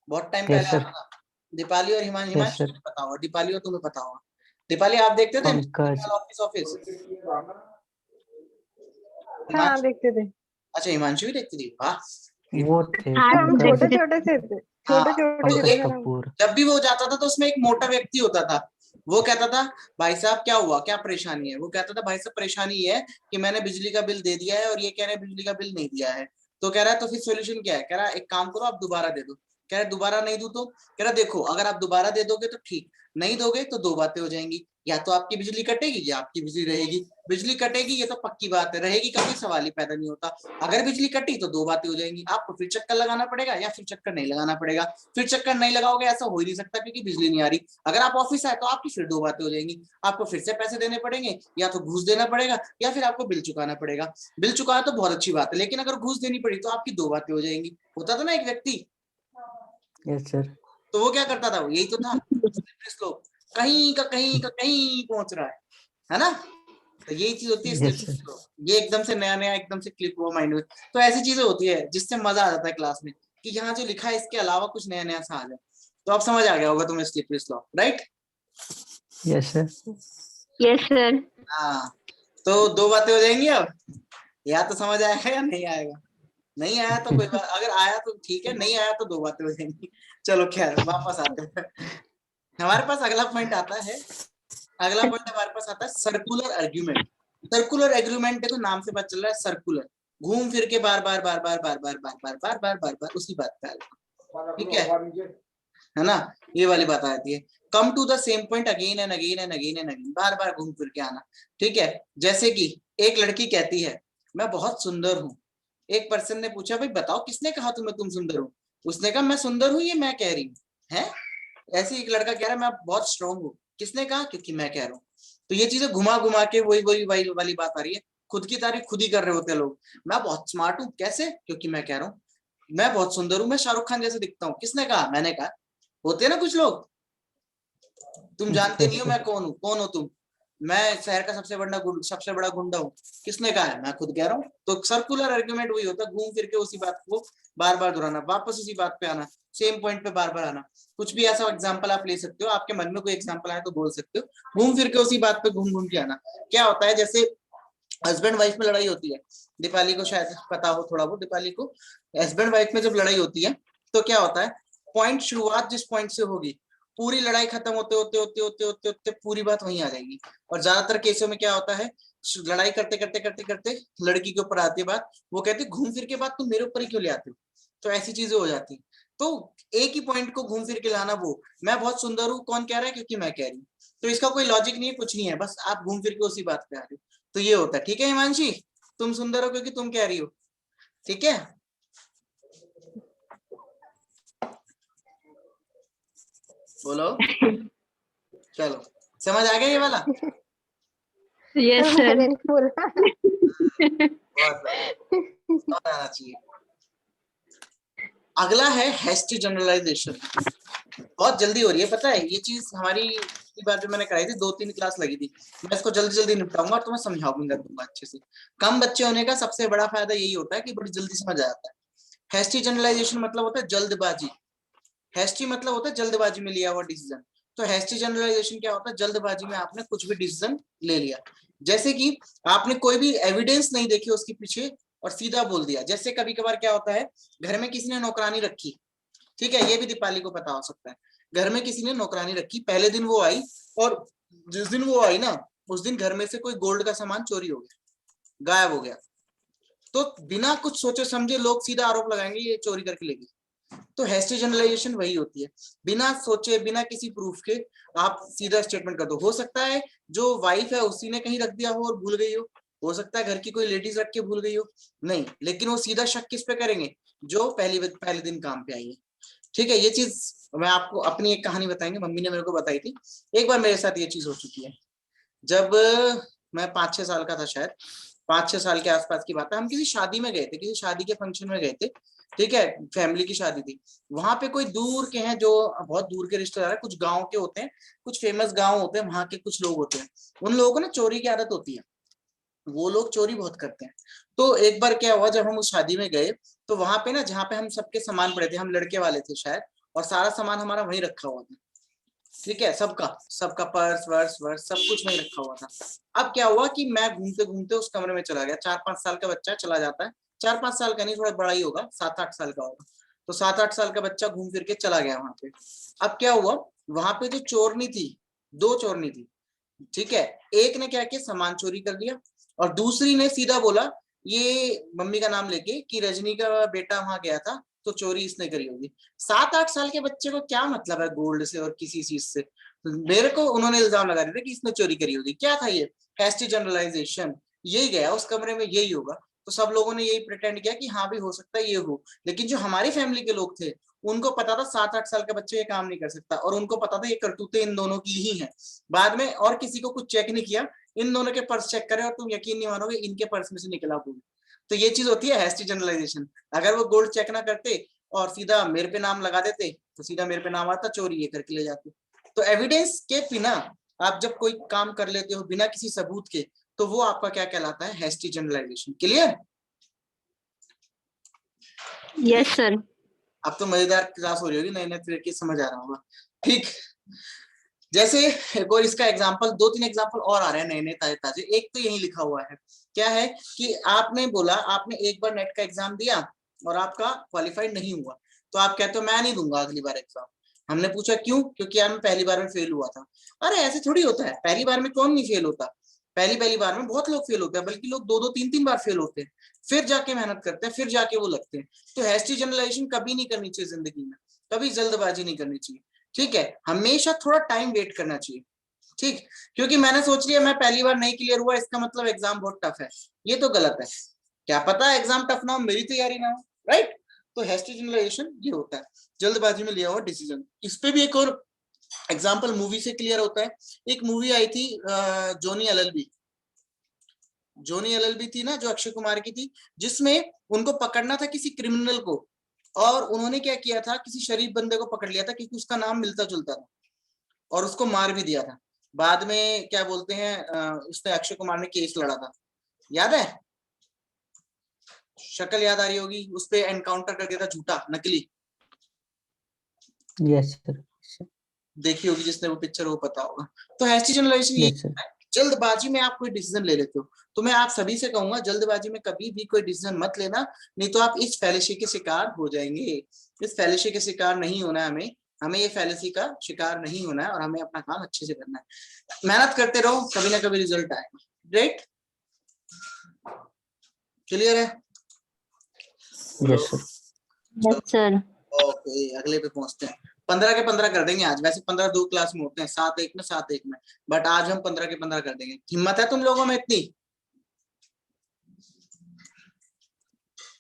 S1: बहुत टाइम पहले आता था। दीपाली और हिमांशु तुम्हें पता होगा, दीपाली और तुम्हें पता होगा। दीपाली आप देखते थे
S2: पंकज।
S1: ऑफिस?
S4: हाँ देखते थे।
S1: अच्छा हिमांशु भी देखती थी, वाह।
S2: वो थे
S4: हम छोटे
S2: पंकज।
S4: छोटे से थे,
S1: हाँ,
S4: छोटे छोटे
S1: तो
S4: से
S1: एक
S4: थे हम।
S2: कपूर।
S1: जब भी वो जाता था तो उसमें एक मोटा व्यक्ति होता था। वो कहता था भाई साहब क्या हुआ, क्या परेशानी है? वो कहता था भाई साहब परेशानी ये है कि मैंने बिजली का बिल दे दिया है और ये कह रहे हैं बिजली का बिल नहीं दिया है। तो कह रहा है तो फिर सोल्यूशन क्या है? कह रहा है एक काम करो आप दोबारा दे दो। कह रहे दोबारा नहीं दूं तो? कह रहा देखो अगर आप दोबारा दे दोगे तो ठीक, नहीं दोगे तो दो बातें हो जाएंगी, या तो आपकी बिजली कटेगी या आपकी बिजली रहेगी। बिजली कटेगी ये तो पक्की बात है, रहेगी का कोई सवाल ही पैदा नहीं होता। अगर बिजली कटी तो दो बातें हो जाएंगी, आपको फिर चक्कर लगाना पड़ेगा या फिर चक्कर नहीं लगाना पड़ेगा। फिर चक्कर नहीं लगाओगे ऐसा हो ही नहीं सकता क्योंकि बिजली नहीं आ रही। अगर आप ऑफिस आए तो आपकी फिर दो बातें हो जाएंगी, आपको फिर से पैसे देने पड़ेंगे, या तो घूस देना पड़ेगा या फिर आपको बिल चुकाना पड़ेगा। बिल चुकाना तो बहुत अच्छी बात है, लेकिन अगर घूस देनी पड़ी तो आपकी दो बातें हो जाएंगी। होता था ना एक व्यक्ति,
S2: यस सर।
S1: तो वो क्या करता था, यही तो था, कहीं का कहीं पहुंच रहा है ना। तो यही चीज होती है
S2: Yes,
S1: स्लिपरी स्लोप। ये एकदम से नया नया एकदम से क्लिक हुआ माइंड में, तो ऐसी चीजें होती है जिससे मजा आ जाता है क्लास में कि यहाँ जो लिखा है इसके अलावा कुछ नया नया सा आ जाए। तो अब समझ आ गया होगा तुम्हें slippery slope, right?
S2: Yes sir.
S3: Yes, sir.
S1: हाँ, तो दो बातें हो जाएंगी अब, या तो समझ आएगा या नहीं आएगा। नहीं आया तो कोई बात, अगर आया तो ठीक है, नहीं आया तो दो बातें हो जाएंगी। चलो खैर वापस आते हैं, हमारे पास अगला पॉइंट आता है। अगला पॉइंट हमारे पास आता है सर्कुलर आर्ग्यूमेंट। सर्कुलर आर्ग्यूमेंट देखो नाम से पता चल रहा है, सर्कुलर, घूम फिर के बार बार बार बार बार बार बार बार बार बार बार बार उसी बात पे आएगा, ठीक है ना। ये वाली बात आती है, come to the same point again and again and again and again, बार बार घूम फिर के आना, ठीक है। जैसे कि एक लड़की कहती है मैं बहुत सुंदर हूँ। एक पर्सन ने पूछा भाई बताओ किसने कहा तुम्हें तुम सुंदर हो? उसने कहा मैं सुंदर हूँ, ये मैं कह रही हूँ है। ऐसे एक लड़का कह रहा है मैं बहुत स्ट्रांग हूँ, किसने कहा? क्योंकि मैं कह रहा हूँ। तो ये चीजें घुमा घुमा के वही वाली बात आ रही है, खुद की तारीफ खुद ही कर रहे होते हैं लोग। मैं बहुत स्मार्ट हूँ, कैसे? क्योंकि मैं कह रहा हूँ। मैं बहुत सुंदर हूँ, मैं शाहरुख खान जैसे दिखता हूँ, किसने कहा? मैंने कहा। होते हैं ना कुछ लोग, तुम जानते नहीं हो मैं कौन हूँ, कौन हो तुम? मैं शहर का सबसे बड़ा गुंडा हूँ, किसने कहा है? मैं खुद कह रहा हूँ। तो सर्कुलर आर्गुमेंट वही होता है, घूम फिर के उसी बात को बार बार दोहराना, वापस उसी बात पे आना, सेम पॉइंट पे बार बार आना। कुछ भी ऐसा एग्जांपल आप ले सकते हो, आपके मन में कोई एग्जांपल आए तो बोल सकते हो। घूम फिर के उसी बात पे घूम घूम के आना। क्या होता है, जैसे हस्बैंड वाइफ में लड़ाई होती है, दीपाली को शायद पता हो थोड़ा बहुत, दीपाली को हस्बैंड वाइफ में जब लड़ाई होती है तो क्या होता है, पॉइंट शुरुआत जिस पॉइंट से होगी पूरी लड़ाई खत्म होते होते होते होते होते होते पूरी बात वहीं आ जाएगी। और ज्यादातर केसों में क्या होता है, लड़ाई करते करते करते करते लड़की के ऊपर आती है बात, वो कहती है घूम फिर के बात तुम मेरे ऊपर ही क्यों ले आते हो? तो ऐसी चीजें हो जाती है। तो एक ही पॉइंट को घूम फिर के लाना, वो मैं बहुत सुंदर हूँ कौन कह रहा है? क्योंकि मैं कह रही हूँ। तो इसका कोई लॉजिक नहीं है, कुछ नहीं है, बस आप घूम फिर के उसी बात पे आ रहे हो। तो ये होता है, ठीक है हिमांशी, तुम सुंदर हो क्योंकि तुम कह रही हो, ठीक है। बोलो, चलो समझ आ गया ये वाला?
S3: Yes, sir.
S4: मैंने नहीं बोला।
S1: बहुत आना चाहिए। अगला है हैस्टी जनरलाइजेशन। बहुत जल्दी हो रही है, पता है ये चीज हमारी बार जो मैंने कराई थी 2-3 क्लास लगी थी, मैं इसको जल्दी जल्दी निपटाऊंगा और तुम्हें समझाऊंगा दूंगा अच्छे से। कम बच्चे होने का सबसे बड़ा फायदा यही होता है कि बड़ी जल्दी समझ आ जाता है। हैस्टी जनरलाइजेशन मतलब होता है जल्दबाजी। हैस्टी मतलब होता है जल्दबाजी में लिया हुआ डिसीजन। तो हैस्टी जनरलाइजेशन क्या होता है, जल्दबाजी में आपने कुछ भी डिसीजन ले लिया। जैसे कि आपने कोई भी एविडेंस नहीं देखी उसके पीछे और सीधा बोल दिया। जैसे कभी कभार क्या होता है, घर में किसी ने नौकरानी रखी, ठीक है, ये भी दीपाली को पता हो सकता है। घर में किसी ने नौकरानी रखी, पहले दिन वो आई और जिस दिन वो आई ना उस दिन घर में से कोई गोल्ड का सामान चोरी हो गया, गायब हो गया। तो बिना कुछ सोचे समझे लोग सीधा आरोप लगाएंगे ये चोरी करके ले गई। तो हैस्टी जनरलाइजेशन वही होती है, बिना सोचे बिना किसी प्रूफ के आप सीधा स्टेटमेंट कर दो। हो सकता है जो वाइफ है उसी ने कहीं रख दिया हो और भूल गई हो सकता है घर की कोई लेडीज रख के भूल गई हो, नहीं, लेकिन वो सीधा शक किस पे करेंगे, जो पहले दिन काम पे आई है। ठीक है, ये चीज मैं आपको अपनी एक कहानी बताएंगे, मम्मी ने मेरे को बताई थी। एक बार मेरे साथ ये चीज हो चुकी है, जब मैं 5-6 साल का था, शायद 5-6 साल के आसपास की बात है। हम किसी शादी में गए थे, किसी शादी के फंक्शन में गए थे, ठीक है, फैमिली की शादी थी। वहां पे कोई दूर के हैं, जो बहुत दूर के रिश्तेदार है, कुछ गांव के होते हैं, कुछ फेमस गांव होते हैं, वहां के कुछ लोग होते हैं। उन लोगों को ना चोरी की आदत होती है, वो लोग चोरी बहुत करते हैं। तो एक बार क्या हुआ, जब हम उस शादी में गए तो वहां पे ना जहाँ पे हम सबके सामान पड़े थे, हम लड़के वाले थे शायद, और सारा सामान हमारा वहीं रखा हुआ था, ठीक है, सबका पर्स वर्स सब कुछ वहीं रखा हुआ था। अब क्या हुआ कि मैं घूमते घूमते उस कमरे में चला गया। 4-5 साल का बच्चा चला जाता है, 4-5 साल का नहीं, थोड़ा बड़ा ही होगा, 7-8 साल का होगा। तो 7-8 साल का बच्चा घूम फिर के चला गया वहां पे। अब क्या हुआ, वहां पे जो चोरनी थी, 2 चोरनी थी, ठीक है, एक ने क्या किया, सामान चोरी कर लिया, और दूसरी ने सीधा बोला, ये मम्मी का नाम लेके, कि रजनी का बेटा वहां गया था तो चोरी इसने करी होगी। 7-8 साल के बच्चे को क्या मतलब है गोल्ड से और किसी चीज से? मेरे को उन्होंने इल्जाम लगा दिया था कि इसने चोरी करी होगी। क्या था ये? Hasty generalization. यही गया उस कमरे में, यही होगा। तो सब लोगों ने यही प्रिटेंड किया कि हाँ भी हो सकता है ये हो। लेकिन जो हमारी फैमिली के लोग थे उनको पता था 7-8 साल का बच्चा ये काम नहीं कर सकता, और उनको पता था ये करतूतें इन दोनों की ही हैं। बाद में और किसी को कुछ चेक नहीं किया, इन दोनों के पर्स चेक करे और तुम यकीन नहीं मानोगे इनके पर्स में से निकला गोल्ड। तो ये चीज होती है हैस्टी जनरलाइजेशन। अगर वो गोल्ड चेक ना करते और सीधा मेरे पे नाम लगा देते तो सीधा मेरे पे नाम आता, चोरी ये करके ले जाते। तो एविडेंस के बिना आप जब कोई काम कर लेते हो बिना किसी सबूत के, तो वो आपका क्या कहलाता है? Hasty generalization. Clear?
S3: Yes, sir.
S1: अब तो मजेदार क्लास हो रही होगी, नए नए तरीके समझ आ रहा होगा। ठीक, जैसे एक और इसका एग्जांपल, 2-3 एग्जांपल और आ रहे हैं नए नए ताजे ताजे। एक तो यही लिखा हुआ है, क्या है कि आपने बोला आपने एक बार नेट का एग्जाम दिया और आपका क्वालिफाइड नहीं हुआ, तो आप कहते हो मैं नहीं दूंगा अगली बार एग्जाम। हमने पूछा क्यों? क्योंकि यार मैं पहली बार में फेल हुआ था। अरे ऐसे थोड़ी होता है, पहली बार में कौन नहीं फेल होता? पहली बार में बहुत लोग फेल होते हैं, बल्कि लोग 2-2, 3-3 बार फेल होते हैं, फिर जाके मेहनत करते हैं, फिर जाके वो लगते हैं। तो हैस्टी जनरलाइजेशन कभी नहीं करनी चाहिए जिंदगी में, कभी जल्दबाजी नहीं करनी चाहिए। ठीक है, हमेशा थोड़ा टाइम वेट करना चाहिए। ठीक, क्योंकि मैंने सोच लिया मैं पहली बार नहीं क्लियर हुआ इसका मतलब एग्जाम बहुत टफ है, ये तो गलत है। क्या पता एग्जाम टफ ना हो, मेरी तैयारी ना हो, राइट? तो हैस्टी जनरलाइजेशन ये होता है, जल्दबाजी में लिया हुआ डिसीजन। इस पे भी एक और एग्जाम्पल मूवी से क्लियर होता है। एक मूवी आई थी जॉनी एलएलबी। जॉनी एलएलबी थी ना, जो अक्षय कुमार की थी, जिसमें उनको पकड़ना था किसी क्रिमिनल को, और उन्होंने क्या किया था, किसी शरीफ बंदे को पकड़ लिया था क्योंकि उसका नाम मिलता जुलता था, और उसको मार भी दिया था। बाद में क्या बोलते हैं, उसने अक्षय कुमार ने केस लड़ा था, याद है? शक्ल याद आ रही होगी, उस पे एनकाउंटर कर दिया था झूठा, नकली।
S2: Yes sir.
S1: देखी होगी जिसने वो पिक्चर, वो पता होगा। तो हैस्टी जनरलाइजेशन ये
S2: यस सर।
S1: जल्दबाजी में आप कोई डिसीजन ले लेते हो। तो मैं आप सभी से कहूंगा जल्दबाजी में कभी भी कोई डिसीजन मत लेना, नहीं तो आप इस फैलेसी के शिकार हो जाएंगे। इस फैलेसी के शिकार नहीं होना है हमें ये फैलेसी का शिकार नहीं होना है, और हमें अपना काम अच्छे से करना है। मेहनत करते रहो, कभी ना कभी रिजल्ट आएगा। राइट? क्लियर है?
S2: Yes sir.
S3: Yes, sir.
S1: Okay, अगले पे पहुंचते हैं। 15 के 15 कर देंगे आज। वैसे 15 2 क्लास में होते हैं, 7-1 में 7-1 में, बट आज हम 15 के 15 कर देंगे। हिम्मत है तुम लोगों में इतनी?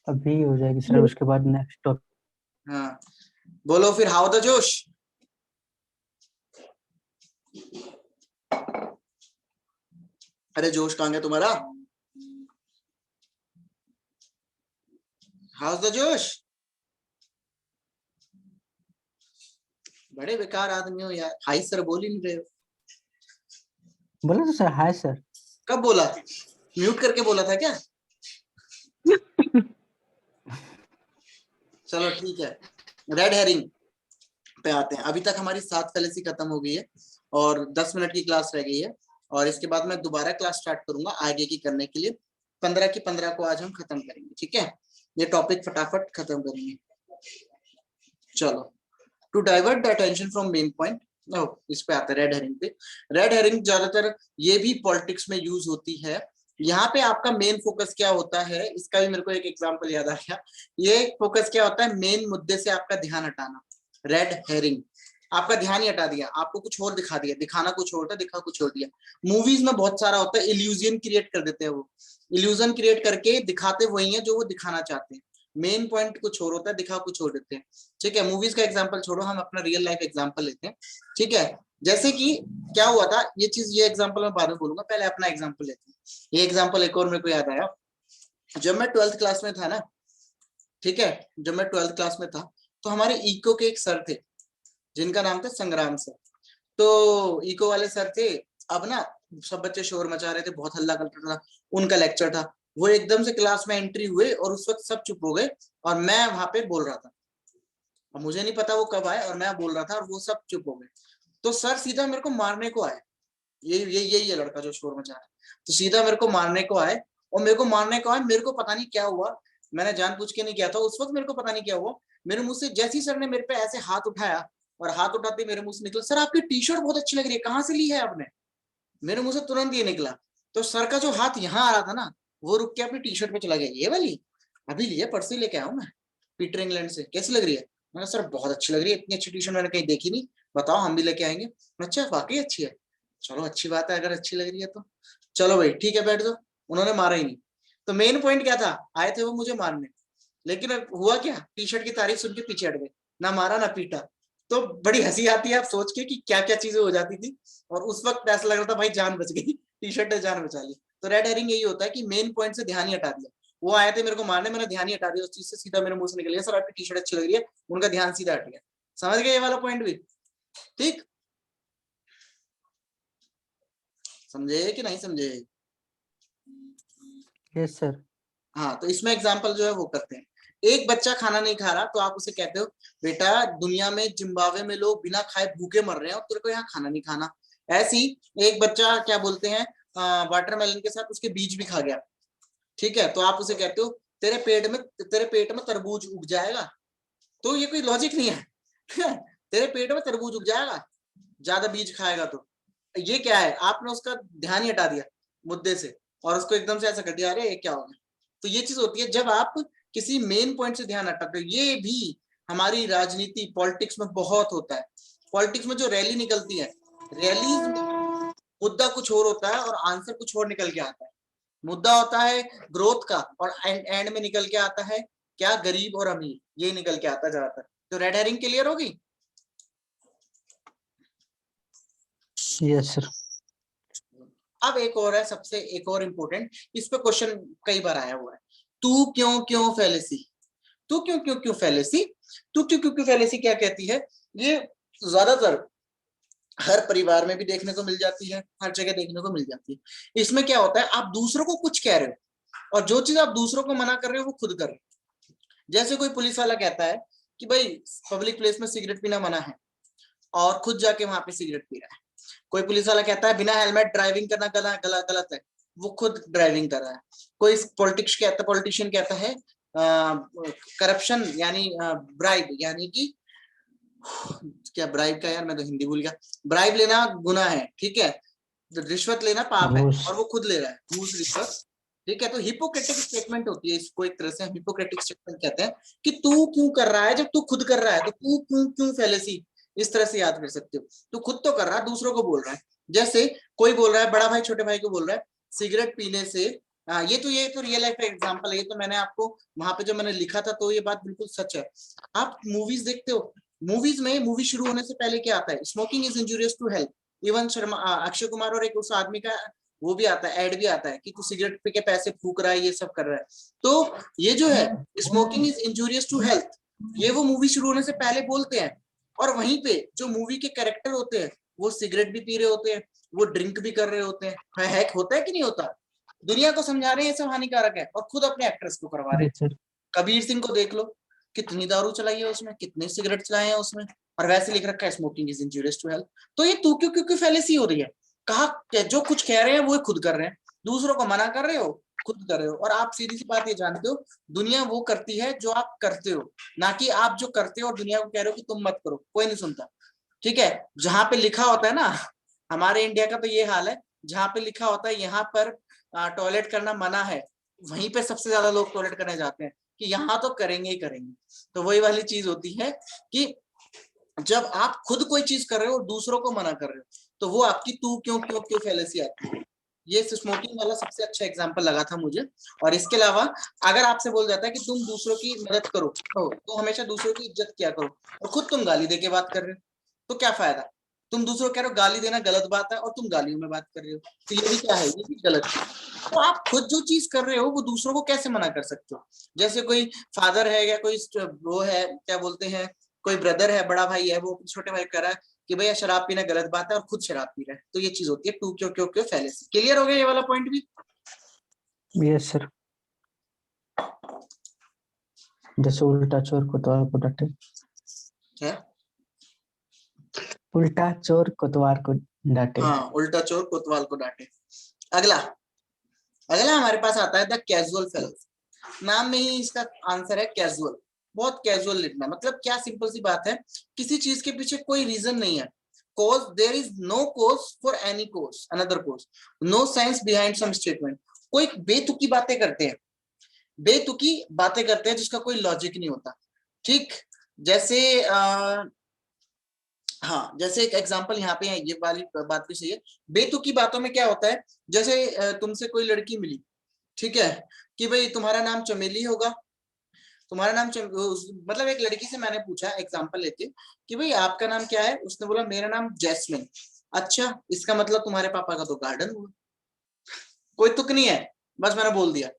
S2: अभी हो जाएगी सर, उसके बाद नेक्स्ट टॉपिक।
S1: हाँ, बोलो फिर, हाउ द जोश। अरे जोश कहाँ गया तुम्हारा? हाउ द जोश? बड़े बेकार आदमी हो यार, हाई सर बोल ही नहीं रहे हो।
S2: बोला तो सर हाय सर।
S1: कब बोला? म्यूट करके बोला था क्या? चलो ठीक है, रेड हेरिंग पे आते हैं। अभी तक हमारी 7 फैलेसी खत्म हो गई है और 10 मिनट की क्लास रह गई है, और इसके बाद मैं दोबारा क्लास स्टार्ट करूंगा आगे की करने के लिए। 15 की 15 को आज हम खत्म करेंगे। ठीक है, ये टॉपिक फटाफट खत्म करेंगे। चलो, to divert the attention from main point, इस पे आता है रेड हेरिंग पे। रेड हेरिंग ज्यादातर ये भी पॉलिटिक्स में यूज होती है। यहाँ पे आपका मेन फोकस क्या होता है, इसका भी मेरे को एक एग्जांपल याद आ गया। ये फोकस क्या होता है, मेन मुद्दे से आपका ध्यान हटाना। रेड हेरिंग आपका ध्यान ही हटा दिया, आपको कुछ और दिखा दिया। दिखाना कुछ और था, दिखा कुछ और दिया। मूवीज में बहुत सारा होता है, इल्यूजन क्रिएट कर देते हैं। वो इल्यूजन क्रिएट करके दिखाते वही है जो वो दिखाना चाहते हैं। मेन पॉइंट कुछ और होता है, दिखा कुछ और देते हैं। ठीक है, मूवीज का एग्जांपल छोड़ो, हम अपना रियल लाइफ एग्जांपल लेते हैं। ठीक है, जैसे कि क्या हुआ था, ये चीज, ये एग्जांपल मैं बाद में बोलूंगा, पहले अपना एग्जांपल लेते हैं। ये एग्जांपल एक और मेरे को याद आया, जब मैं 12th क्लास में था ना, ठीक है, जब मैं 12th क्लास में था तो हमारे इको के एक सर थे जिनका नाम था संग्राम सर। तो इको वाले सर थे। अब ना सब बच्चे शोर मचा रहे थे, बहुत हल्ला कर रहा था, उनका लेक्चर था। वो एकदम से क्लास में एंट्री हुए और उस वक्त सब चुप हो गए और मैं वहां पे बोल रहा था। अब मुझे नहीं पता वो कब आए, और मैं बोल रहा था और वो सब चुप हो गए। तो सर सीधा मेरे को मारने को आए। ये लड़का जो शोर मचा रहा है, तो सीधा मेरे को मारने को आए। और मेरे को मारने को आए, मेरे को पता नहीं क्या हुआ, मैंने जानबूझ के नहीं किया था उस वक्त, मेरे को पता नहीं क्या हुआ। मेरे मुंह से जैसे ही सर ने मेरे पे ऐसे हाथ उठाया, और हाथ उठाते मेरे मुंह से निकला, सर आपकी टी शर्ट बहुत अच्छी लग रही है, कहाँ से ली है आपने? मेरे मुंह से तुरंत ये निकला। तो सर का जो हाथ यहाँ आ रहा था ना, वो रुक के अपनी टी शर्ट पे चला गया। ये वाली अभी लिए, परसों ही लेके आया हूँ मैं पीटर इंग्लैंड से, कैसी लग रही है? मैंने सर बहुत अच्छी लग रही है, इतनी अच्छी टी शर्ट मैंने कहीं देखी नहीं, बताओ, हम भी लेके आएंगे। अच्छा वाकई अच्छी है, चलो अच्छी बात है, अगर अच्छी लग रही है तो चलो भाई ठीक है बैठ जाओ। उन्होंने मारा ही नहीं। तो मेन पॉइंट क्या था, आए थे वो मुझे मारने, लेकिन अब हुआ क्या, टी शर्ट की तारीफ सुन के पीछे हट गए, ना मारा ना पीटा। तो बड़ी हंसी आती है आप सोच के कि क्या क्या चीजें हो जाती थी, और उस वक्त ऐसा लग रहा था भाई जान बच गई, टी शर्ट ने जान बचा ली। तो रेड हेरिंग यही होता है कि मेन पॉइंट से ध्यान ही हटा दिया। वो आए थे मेरे को मारने, मैंने ध्यान ही हटा दिया उस चीज से, सीधा मेरे मुंह से निकल गया सर आपकी टी शर्ट अच्छी लग रही है, उनका ध्यान सीधा हट गया। समझ गए ये वाला पॉइंट भी? ठीक, समझे कि नहीं समझे?
S2: Yes sir.
S1: हाँ, तो इसमें एग्जाम्पल जो है वो करते हैं। एक बच्चा खाना नहीं खा रहा तो आप उसे कहते हो बेटा दुनिया में जिम्बाब्वे में लोग बिना खाए भूखे मर रहे हैं और तेरे को यहाँ खाना नहीं खाना। ऐसी एक बच्चा क्या बोलते हैं वाटरमेलन के साथ उसके बीज भी खा गया, ठीक है, तो आप उसे कहते हो तेरे पेट में तरबूज उग जाएगा। तो ये कोई लॉजिक नहीं है तेरे पेट में तरबूज उग जाएगा ज्यादा बीज खाएगा तो। ये क्या है, आपने उसका ध्यान ही हटा दिया मुद्दे से और उसको एकदम से ऐसा कर दिया, अरे ये क्या हो गया। तो ये चीज होती है जब आप किसी मेन पॉइंट से ध्यान हटाते हो। ये भी हमारी राजनीति पॉलिटिक्स में बहुत होता है। पॉलिटिक्स में जो रैली निकलती है, रैलीज में मुद्दा कुछ और होता है और आंसर कुछ और निकल के आता है। मुद्दा होता है ग्रोथ का और एंड में निकल के आता है क्या, गरीब और अमीर, ये निकल के आता है ज्यादातर। तो रेड हेरिंग क्लियर होगी?
S2: Yes sir.
S1: अब एक और है, सबसे एक और इंपॉर्टेंट, इस पे क्वेश्चन कई बार आया हुआ है, तू क्यों क्यों फैलेसी। तू क्यों क्यों क्यों फैलेसी, तू क्यों क्यों क्यों फैलेसी क्या कहती है? ये ज्यादातर हर परिवार में भी देखने को मिल जाती है, हर जगह देखने को मिल जाती है। इसमें क्या होता है, आप दूसरों को कुछ कह रहे हो और जो चीज आप दूसरों को मना कर रहे हो वो खुद कर रहे हो। जैसे कोई पुलिस वाला कहता है कि भाई पब्लिक प्लेस में सिगरेट पीना मना है और खुद जाके वहां पे सिगरेट पी रहा है। कोई पुलिस वाला कहता है बिना हेलमेट ड्राइविंग करना गलत है, वो खुद ड्राइविंग कर रहा है। कोई पॉलिटिशियन कहता है करप्शन यानी ब्राइब यानी कि क्या ब्राइब का, यार मैं तो हिंदी भूल गया, ब्राइब लेना गुनाह है, ठीक है, रिश्वत लेना पाप है,
S2: घूस।
S1: और वो खुद ले रहा है घूस रिश्वत, ठीक है। तो हिपोक्रेटिक स्टेटमेंट होती है, इसको एक तरह से हम हिपोक्रेटिक स्टेटमेंट कहते हैं कि तू क्यों कर रहा है, जब तू खुद कर रहा है तो तू क्यों क्यों फैलेसी, इस तरह से याद कर सकते हो। तू खुद तो कर रहा है, दूसरों को बोल रहा है। जैसे कोई बोल रहा है, बड़ा भाई छोटे भाई को बोल रहा है सिगरेट पीने से, ये तो रियल लाइफ का एग्जांपल है, ये तो मैंने आपको वहां पे जो मैंने लिखा था तो ये बात बिल्कुल सच है। आप मूवीज देखते हो, मूवीज में मूवी शुरू होने से पहले क्या आता है, smoking is injurious to health. Even Sharma Akshay Kumar और एक उस आदमी का वो भी आता है, एड भी आता है कि तू सिगरेट पी के पैसे फूक रहा है, ये सब कर रहा है। तो ये जो है smoking is injurious to health, ये वो मूवी शुरू होने से पहले बोलते हैं। और वहीं पे जो मूवी के कैरेक्टर होते हैं वो सिगरेट भी पी रहे होते हैं, वो ड्रिंक भी कर रहे होते हैं। हैक होता है कि नहीं होता? दुनिया को समझा रहे हैं ये सब हानिकारक है और खुद अपने एक्ट्रेस को करवा रहे हैं।
S2: Yes sir.
S1: कबीर सिंह को देख लो, कितनी दारू चलाई है उसमें, कितने सिगरेट चलाए हैं उसमें, और वैसे लिख रखा है smoking is injurious to health. तो ये तू क्यों क्यों फैलेसी हो रही है, कहा जो कुछ कह रहे हैं वो खुद कर रहे हैं, दूसरों को मना कर रहे हो, खुद कर रहे हो। और आप सीधी सी बात ये जानते हो, दुनिया वो करती है जो आप करते हो, ना कि आप जो करते हो और दुनिया को कह रहे हो कि तुम मत करो, कोई नहीं सुनता। ठीक है, जहां पे लिखा होता है ना, हमारे इंडिया का तो ये हाल है, जहां पे लिखा होता है यहाँ पर टॉयलेट करना मना है, वहीं पे सबसे ज्यादा लोग टॉयलेट करने जाते हैं कि यहाँ तो करेंगे ही करेंगे। तो वही वाली चीज होती है कि जब आप खुद कोई चीज कर रहे हो और दूसरों को मना कर रहे हो, तो वो आपकी तू क्यों क्यों क्यों फैलेसी आती है। ये स्मोकिंग वाला सबसे अच्छा एग्जांपल लगा था मुझे। और इसके अलावा अगर आपसे बोल जाता है कि तुम दूसरों की मदद करो तो हमेशा दूसरों की इज्जत किया करो, और खुद तुम गाली दे के बात कर रहे हो, तो क्या फायदा। तुम दूसरों को कह रहे हो गाली देना गलत बात है और तुम गालियों में बात कर रहे हो, तो ये भी क्या है, ये भी गलत है। तो आप खुद जो चीज कर रहे हो वो दूसरों को कैसे मना कर सकते हो। जैसे कोई फादर है या कोई वो है, क्या बोलते हैं, कोई ब्रदर है, बड़ा भाई है, वो छोटे भाई कह रहा है कि भैया शराब पीना गलत बात है और खुद शराब पी रहा है, तो ये चीज होती है टू क्यों क्यों क्यों फैलेसी। क्लियर हो गया ये वाला पॉइंट भी?
S2: Yes sir. जैसे उल्टा चोर कोतवाल को डांटे।
S1: है?
S2: उल्टा चोर कोतवाल को डांटे।
S1: हाँ, उल्टा चोर कोतवाल को डांटे। अगला अगला हमारे पास आता है द कैजुअल फेलोज। नाम में ही इसका आंसर है कैजुअल, बहुत कैजुअल लिखना। मतलब क्या, सिंपल सी बात है, किसी चीज के पीछे कोई रीजन नहीं है। cause there is no cause for any cause another cause, no science behind some statement। कोई बेतुकी बातें करते हैं, बेतुकी बातें करते हैं जिसका कोई लॉजिक नहीं होता। ठीक, जैसे हाँ, जैसे एक एग्जांपल यहाँ पे है, ये वाली बात भी सही है। बेतुकी बातों में क्या होता है, जैसे तुमसे कोई लड़की मिली, ठीक है, कि भाई तुम्हारा नाम चमेली होगा, तुम्हारा नाम मतलब एक लड़की से मैंने पूछा एग्जांपल लेके कि भाई आपका नाम क्या है, उसने बोला मेरा नाम जैस्मिन। अच्छा, इसका मतलब तुम्हारे पापा का तो गार्डन हुआ। कोई तुक नहीं है, बस मैंने बोल दिया,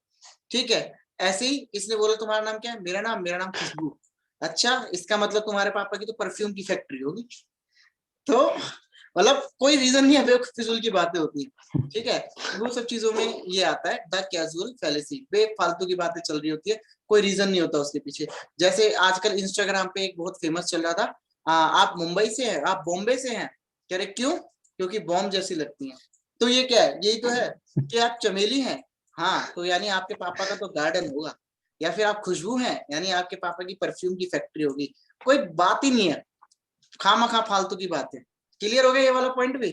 S1: ठीक है। ऐसे ही इसने बोला तुम्हारा नाम क्या है, मेरा नाम खुशबू। अच्छा, इसका मतलब तुम्हारे पापा की तो परफ्यूम की फैक्ट्री होगी। तो मतलब कोई रीजन नहीं है, बेफिजूल की बातें होती है, ठीक है। वो सब चीजों में ये आता है द कैजुअल फैलेसी, बेफालतू की बातें चल रही होती है, कोई रीजन नहीं होता उसके पीछे। जैसे आजकल इंस्टाग्राम पे एक बहुत फेमस चल रहा था, आप मुंबई से हैं, आप बॉम्बे से हैं, कह रहे क्यों, क्योंकि बॉम्ब जैसी लगती हैं। तो ये क्या है, यही तो है कि आप चमेली हैं, हाँ, तो यानी आपके पापा का तो गार्डन होगा। या फिर आप खुशबू हैं, यानी आपके पापा की परफ्यूम की फैक्ट्री होगी। कोई बात ही नहीं है, खामखा फालतू की बातें। क्लियर हो गया ये वाला पॉइंट भी?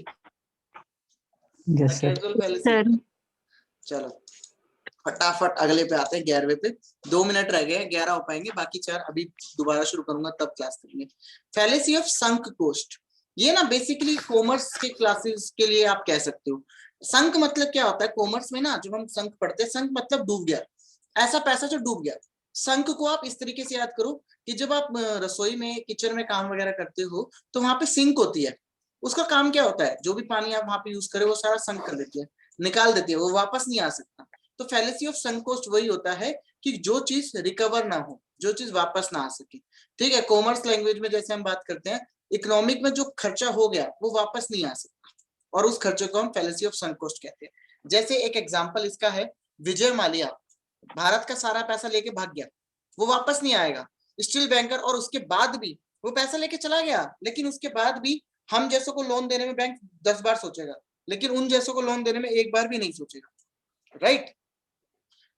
S2: Yes sir.
S1: Casual fallacy.
S3: Sir
S1: चलो फटाफट अगले पे आते हैं, 11वें पे। 2 मिनट रह गए हैं, 11 हो पाएंगे, बाकी 4 अभी दोबारा शुरू करूंगा तब क्लास करेंगे। फैलेसी ऑफ संक कोस्ट, ये ना बेसिकली कॉमर्स के क्लासेस के लिए आप कह सकते हो। संक मतलब क्या होता है कॉमर्स में ना, जब हम संक पढ़ते हैं, संक मतलब डूब गया, ऐसा पैसा जो डूब गया। संक को आप इस तरीके से याद करो कि जब आप रसोई में किचन में काम वगैरह करते हो तो वहां पे सिंक होती है। उसका काम क्या होता है, जो भी पानी आप वहां पे यूज करें वो सारा संक कर देती है, निकाल देती है, वो वापस नहीं आ सकता। तो फैलेसी ऑफ संक कोस्ट वही होता है कि जो चीज रिकवर ना हो, जो चीज वापस ना आ सके, ठीक है। कॉमर्स लैंग्वेज में जैसे हम बात करते हैं, इकोनॉमिक में जो खर्चा हो गया वो वापस नहीं आ सकता, और उस खर्चे को हम फैलेसी ऑफ संक कोस्ट कहते हैं। जैसे एक एग्जांपल इसका है, विजय माल्या भारत का सारा पैसा लेके भाग गया, वो वापस नहीं आएगा, स्टील बैंकर, और उसके बाद भी वो पैसा लेके चला गया, लेकिन उसके बाद भी हम जैसों को लोन देने में बैंक 10 बार सोचेगा, लेकिन उन जैसों को लोन देने में एक बार भी नहीं सोचेगा, राइट।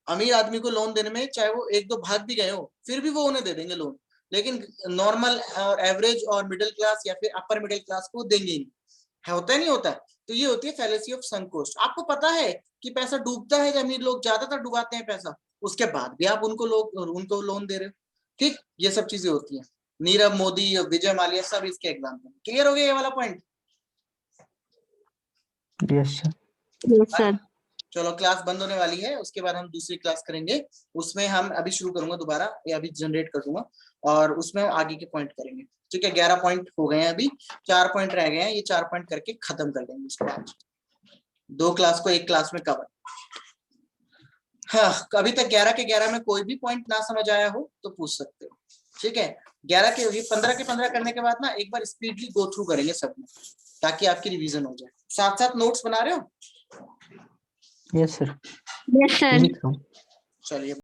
S1: अमीर आदमी को लोन देने में चाहे वो 1-2 भाग भी गए हो, फिर भी वो उन्हें दे देंगे लोन, लेकिन नॉर्मल और एवरेज और मिडिल क्लास या फिर अपर मिडिल क्लास को देंगे ही नहीं, है, होता है नहीं होता। तो ये होती है फैलेसी ऑफ संक कोस्ट। आपको पता है कि पैसा डूबता है, अमीर लोग ज्यादातर डुबाते हैं पैसा, उसके बाद भी आप उनको लोन दे रहे हो, ठीक। ये सब चीजें होती हैं। नीरव मोदी और विजय माल्या सब इसके एग्जाम्पल। क्लियर हो गया ये वाला point?
S2: Yes sir.
S3: Yes sir.
S1: चलो क्लास बंद होने वाली है, उसके बाद हम दूसरी क्लास करेंगे, उसमें हम अभी शुरू करूंगा दोबारा, या अभी जनरेट कर दूंगा, और उसमें आगे के पॉइंट करेंगे, ठीक है। 11 पॉइंट हो गए हैं, अभी 4 पॉइंट रह गए हैं, ये 4 पॉइंट करके खत्म कर देंगे उसके बाद 2 क्लास को एक क्लास में कवर। हाँ, अभी तक 11 के 11 में कोई भी पॉइंट ना समझ आया हो तो पूछ सकते हो, ठीक है। 11 के 15 के 15 करने के बाद ना एक बार स्पीडली गो थ्रू करेंगे सब में, ताकि आपकी रिवीजन हो जाए। साथ साथ नोट्स बना रहे हो?
S2: Yes sir.
S3: Yes sir.
S2: लिख रहा हूँ।
S1: चलिए।